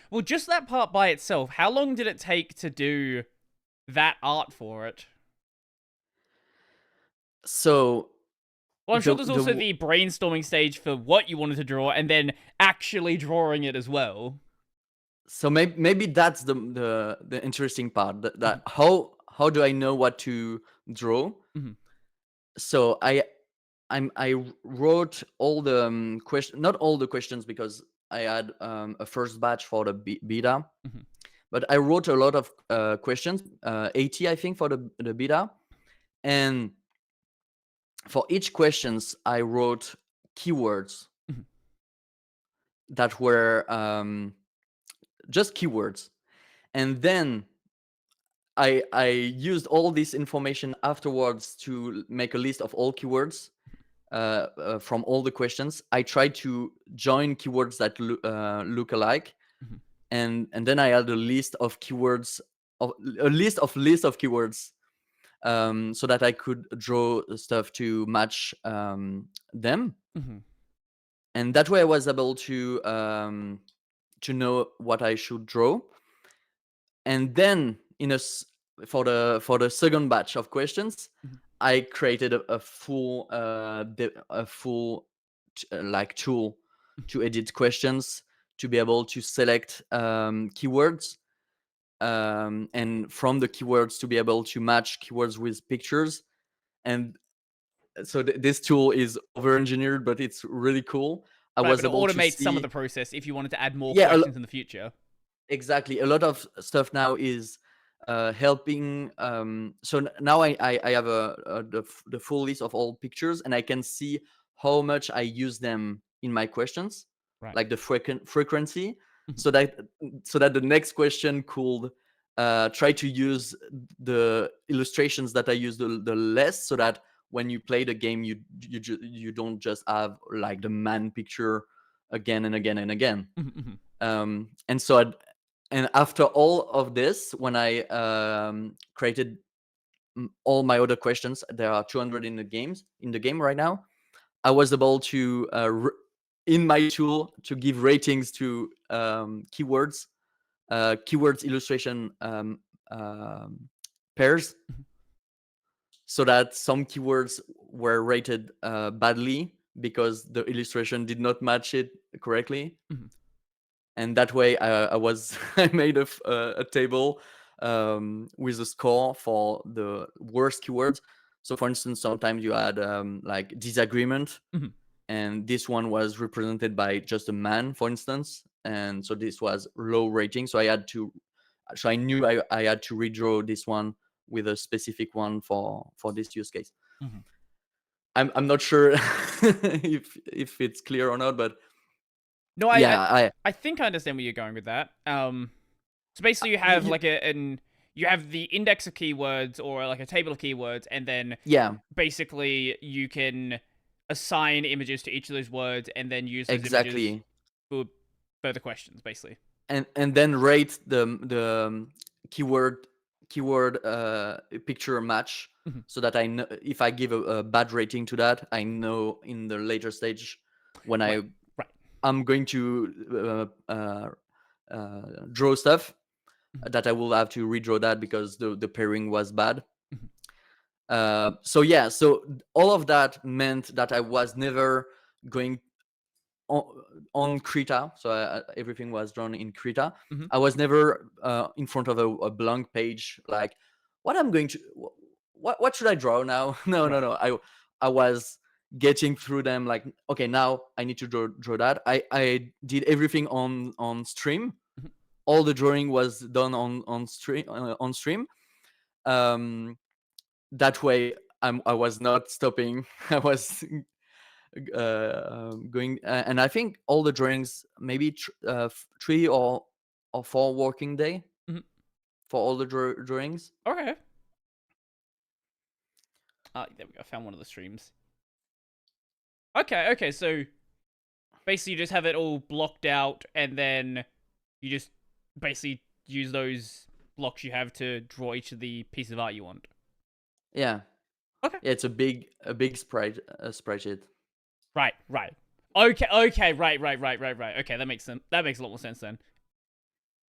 Well, just that part by itself, how long did it take to do that art for it? So Well, I'm sure the there's the also w- the brainstorming stage for what you wanted to draw and then actually drawing it as well. so maybe that's the interesting part, that Mhm, how do I know what to draw? mhm, So I wrote all the question, not all the questions, because I had a first batch for the beta, mhm. but I wrote a lot of questions, 80 I think for the beta, and for each questions I wrote keywords Mhm. that were just keywords, and then I used all this information afterwards to make a list of all keywords from all the questions. I tried to join keywords that look alike, Mhm. and then I had a list of keywords, of a list of keywords, so that I could draw stuff to match them, Mhm. and that way I was able to know what I should draw. And then for the second batch of questions, Mhm. I created a full like tool to edit questions, to be able to select keywords, and from the keywords to be able to match keywords with pictures. And so this tool is over engineered, but it's really cool. I Right, but was it able to automates some of see, the process if you wanted to add more yeah, questions in the future. exactly. A lot of stuff now is helping. So now I have the full list of all pictures, and I can see how much I use them in my questions, Right. like the frequency, Mhm. so that the next question could try to use the illustrations that I use the less, so that when you play the game, you don't just have like the man picture again and again and again. Mhm, mhm. And so and after all of this, when I created all my other questions, there are 200 in the game right now. I was able to in my tool to give ratings to keywords illustration pairs, Mhm. so that some keywords were rated badly because the illustration did not match it correctly. Mhm. And that way I was I made a table with a score for the worst keywords. So for instance, sometimes you had like disagreement, Mhm. and this one was represented by just a man, for instance, and so this was low rating. So I knew I had to redraw this one with a specific one for this use case. Mhm. I'm not sure if it's clear or not, but No, yeah, I I think I understand where you're going with that. So basically, you you, have you, like you have the index of keywords or like a table of keywords, and then yeah, basically you can assign images to each of those words, and then use those images exactly. for further questions. Basically, And then rate the keyword picture match, Mhm. so that I know if I give a bad rating to that, I know in the later stage when Right, I right. am going to draw stuff, Mhm. that I will have to redraw that because the pairing was bad. Mhm. So yeah, so all of that meant that I was never going on, on Krita, so everything was drawn in Krita. Mhm. I was never in front of a blank page, like what I'm going to, what should I draw now? No, no, Right. no. I was getting through them, like, okay, now I need to draw that. I did everything on stream. Mhm. All the drawing was done on stream. Um, that way, I was not stopping. I was going, and I think all the drawings, maybe 3 or 4 working day Mhm. for all the drawings. Okay. There we go. I found one of the streams. Okay, okay. So basically, you just have it all blocked out, and then you just basically use those blocks you have to draw each of the pieces of art you want. Yeah, Okay. yeah, it's a big spreadsheet. Right, right. Okay, okay, right, right, right, right, right. Okay, that makes sense. That makes a lot more sense then.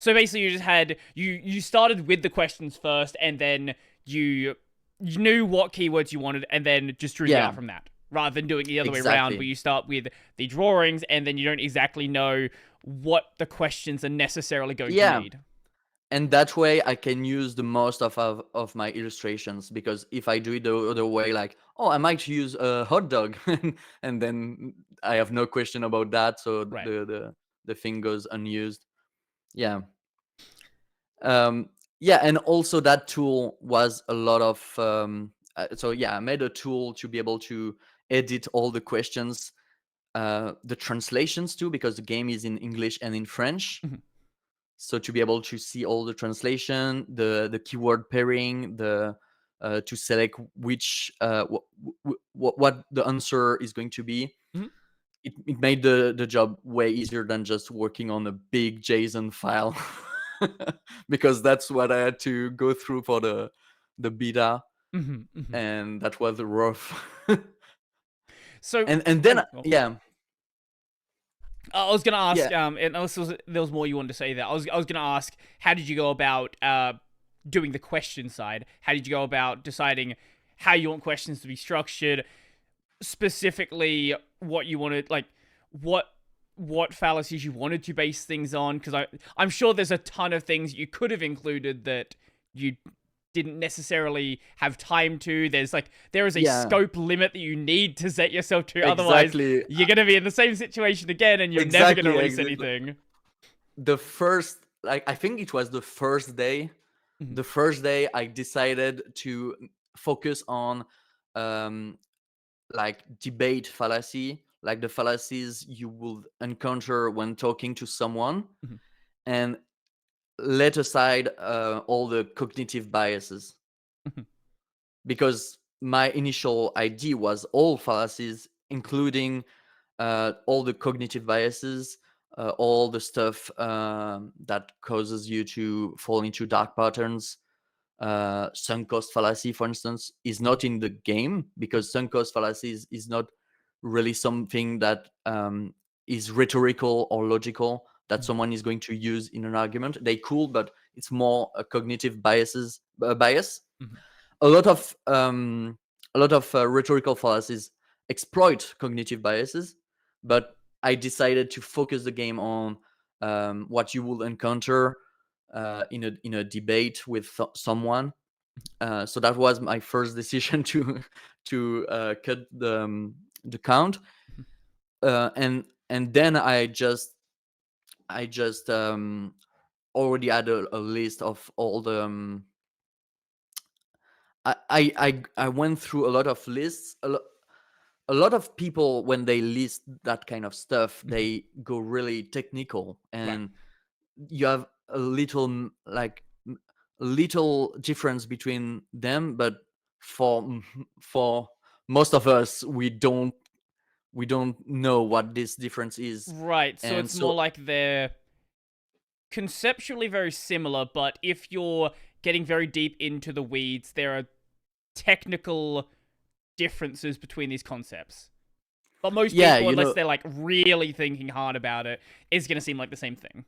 So basically, you just had you started with the questions first, and then you knew what keywords you wanted, and then just drew it out Yeah, from that, rather than doing it the other way around, where exactly. you start with the drawings, and then you don't exactly know what the questions are necessarily going to Yeah, need. and that way I can use the most of my illustrations, because if I do it the other way, like, oh, I might use a hot dog, and then I have no question about that, so Right. the thing goes unused. Yeah. um yeah, and also that tool was a lot of so yeah, I made a tool to be able to edit all the questions, the translations too, because the game is in English and in French. Mhm. So to be able to see all the translation, the keyword pairing, the to select which what the answer is going to be. Mhm. It made the job way easier than just working on a big JSON file, because that's what I had to go through for the beta, Mhm. Mhm. and that was rough. So, And then well, yeah, I was gonna yeah, ask, and unless there was more you wanted to say there, I was gonna ask, how did you go about doing the question side? How did you go about deciding how you want questions to be structured? Specifically, what you wanted, like what what fallacies you wanted to base things on? Because I'm sure there's a ton of things you could have included that you didn't necessarily have time to. There is a yeah, scope limit that you need to set yourself to, otherwise exactly, you're gonna be in the same situation again and you're never gonna exactly, release exactly. anything. The first, like, I think it was the first day. Mhm. The first day I decided to focus on um like debate fallacy, like the fallacies you will encounter when talking to someone, Mhm. and let aside all the cognitive biases, Mhm. because my initial idea was all fallacies, including all the cognitive biases, all the stuff that causes you to fall into dark patterns. Sunk cost fallacy, for instance, is Mhm. not in the game, because sunk cost fallacy is not really something that is rhetorical or logical that Mhm. someone is going to use in an argument. They cool, but it's more a cognitive bias. Mhm. A lot of rhetorical fallacies exploit cognitive biases, but I decided to focus the game on what you will encounter in a debate with someone. So that was my first decision to cut the count, Mhm. and then I just already had a list of all the I went through a lot of lists. A lot of people, when they list that kind of stuff, Mhm. they go really technical, Right. and you have a little a little difference between them, but for most of us, we don't know what this difference is. Right. So And it's more so like they're conceptually very similar, but if you're getting very deep into the weeds, there are technical differences between these concepts. But most yeah, people, unless they're like really thinking hard about it, is going to seem like the same thing.